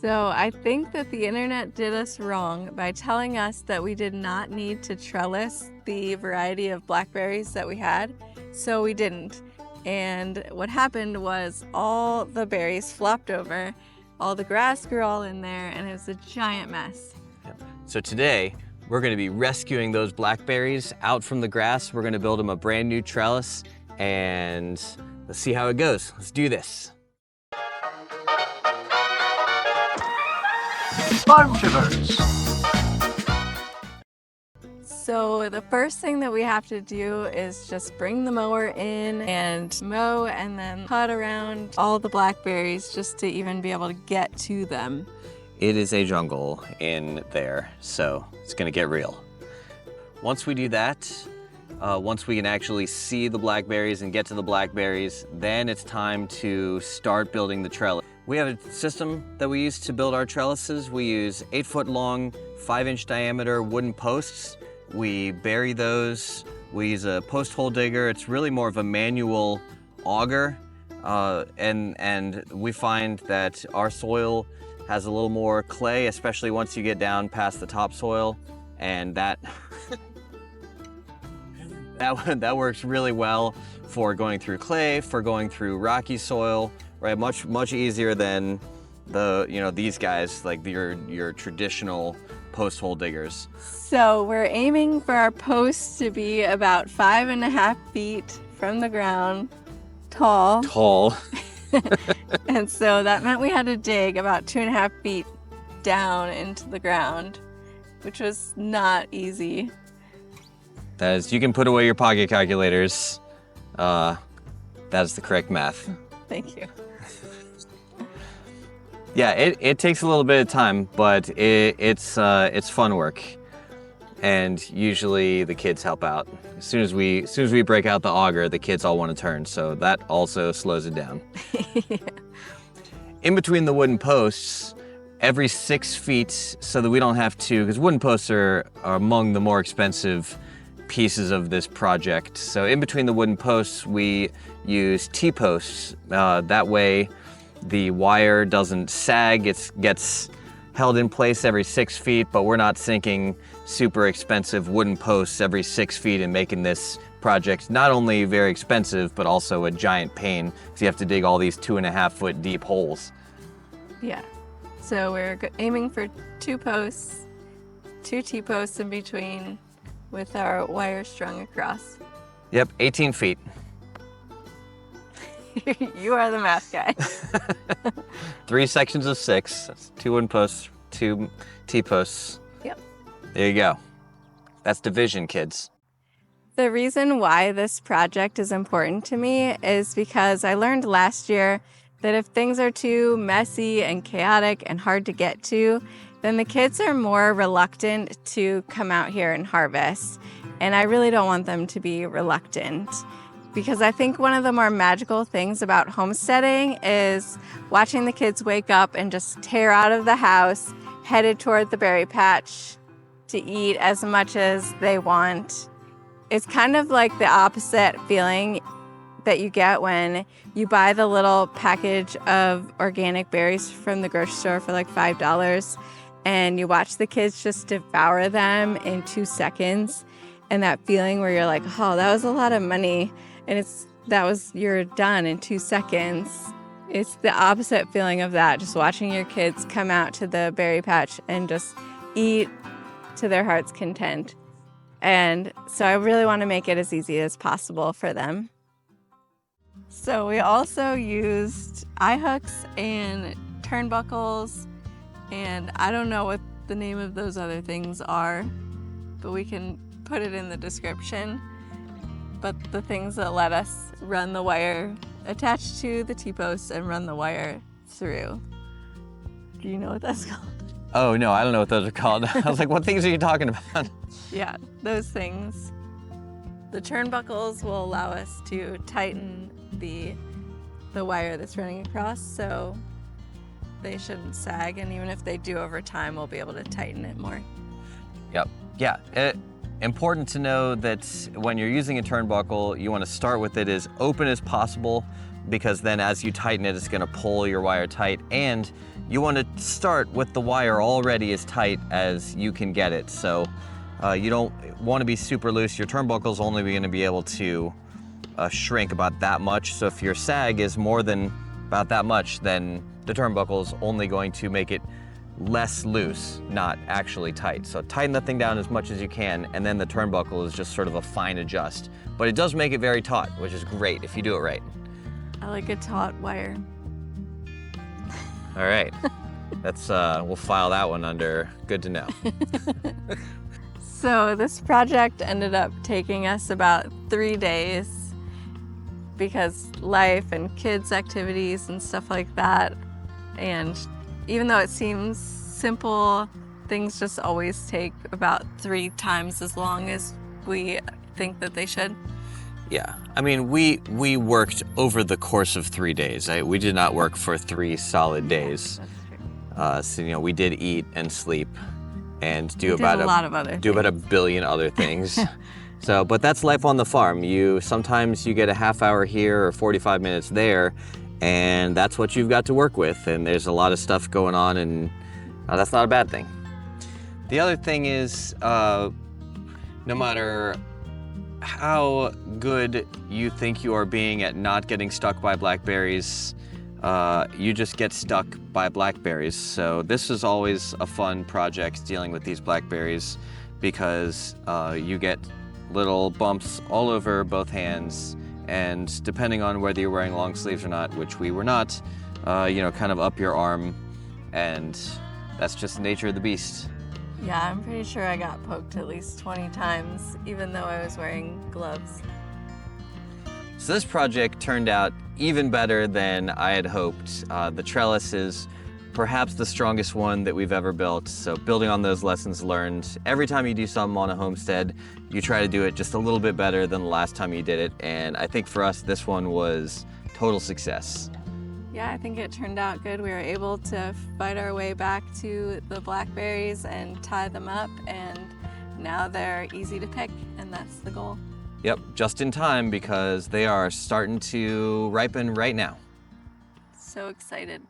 So I think that the internet did us wrong by telling us that we did not need to trellis the variety of blackberries that we had, so we didn't. And what happened was all the berries flopped over, all the grass grew all in there, and it was a giant mess. So today, we're gonna be rescuing those blackberries out from the grass. We're gonna build them a brand new trellis, and let's see how it goes. Let's do this. So the first thing that we have to do is just bring the mower in and mow and then cut around all the blackberries just to even be able to get to them. It is a jungle in there, so it's gonna get real. Once we do that, once we can actually see the blackberries and get to the blackberries, then it's time to start building the trellis. We have a system that we use to build our trellises. We use 8-foot long, 5-inch diameter wooden posts. We bury those. We use a post hole digger. It's really more of a manual auger. And we find that our soil has a little more clay, especially once you get down past the topsoil. And that, that works really well for going through clay, for going through rocky soil, right? Much easier than these guys, like your traditional post hole diggers. So we're aiming for our posts to be about 5.5 feet from the ground, tall. Tall. And so that meant we had to dig about 2.5 feet down into the ground, which was not easy. That is, you can put away your pocket calculators. That is the correct math. Thank you. Yeah, it takes a little bit of time, but it's fun work. And usually the kids help out. As soon as we break out the auger, the kids all want to turn, so that also slows it down. Yeah. In between the wooden posts, every 6 feet, so that we don't have to, because wooden posts are among the more expensive pieces of this project. So in between the wooden posts, we use T-posts. That way the wire doesn't sag, it gets held in place every 6 feet, but we're not sinking super expensive wooden posts every 6 feet and making this project not only very expensive, but also a giant pain, because you have to dig all these 2.5 foot deep holes. Yeah. So we're aiming for 2 posts, 2 T-posts in between with our wire strung across. Yep, 18 feet. You are the math guy. 3 sections of 6, that's 2 wooden posts, 2 T-posts. Yep. There you go. That's division, kids. The reason why this project is important to me is because I learned last year that if things are too messy and chaotic and hard to get to, then the kids are more reluctant to come out here and harvest. And I really don't want them to be reluctant, because I think one of the more magical things about homesteading is watching the kids wake up and just tear out of the house, headed toward the berry patch to eat as much as they want. It's kind of like the opposite feeling that you get when you buy the little package of organic berries from the grocery store for like $5 and you watch the kids just devour them in 2 seconds. And that feeling where you're like, oh, that was a lot of money. And you're done in 2 seconds. It's the opposite feeling of that, just watching your kids come out to the berry patch and just eat to their heart's content. And so I really want to make it as easy as possible for them. So we also used eye hooks and turnbuckles, and I don't know what the name of those other things are, but we can put it in the description. But the things that let us run the wire attached to the T-posts and run the wire through. Do you know what that's called? Oh no, I don't know what those are called. I was like, what things are you talking about? Yeah, those things. The turnbuckles will allow us to tighten the wire that's running across, so they shouldn't sag, and even if they do over time, we'll be able to tighten it more. Yep. Yeah. Important to know that when you're using a turnbuckle, you want to start with it as open as possible because then as you tighten it, it's gonna pull your wire tight, and you wanna start with the wire already as tight as you can get it. So you don't wanna be super loose. Your turnbuckle's only gonna be able to shrink about that much. So if your sag is more than about that much, then the turnbuckle is only going to make it less loose, not actually tight. So tighten the thing down as much as you can, and then the turnbuckle is just sort of a fine adjust. But it does make it very taut, which is great if you do it right. I like a taut wire. All right, that's we'll file that one under good to know. So this project ended up taking us about 3 days because life and kids' activities and stuff like that. And even though it seems simple, things just always take about 3 times as long as we think that they should. Yeah, I mean, we worked over the course of 3 days. We did not work for 3 solid days. That's true. So we did eat and sleep and We did a lot of other do about a things. billion other things. So, but that's life on the farm. Sometimes you get a half hour here or 45 minutes there, and that's what you've got to work with. And there's a lot of stuff going on, and that's not a bad thing. The other thing is, no matter how good you think you are being at not getting stuck by blackberries, you just get stuck by blackberries. So this is always a fun project, dealing with these blackberries, because you get little bumps all over both hands, and depending on whether you're wearing long sleeves or not, which we were not, kind of up your arm, and that's just the nature of the beast. Yeah, I'm pretty sure I got poked at least 20 times, even though I was wearing gloves. So this project turned out even better than I had hoped. The trellis is perhaps the strongest one that we've ever built. So building on those lessons learned, every time you do something on a homestead, you try to do it just a little bit better than the last time you did it. And I think for us, this one was total success. Yeah, I think it turned out good. We were able to fight our way back to the blackberries and tie them up, and now they're easy to pick, and that's the goal. Yep, just in time, because they are starting to ripen right now. So excited.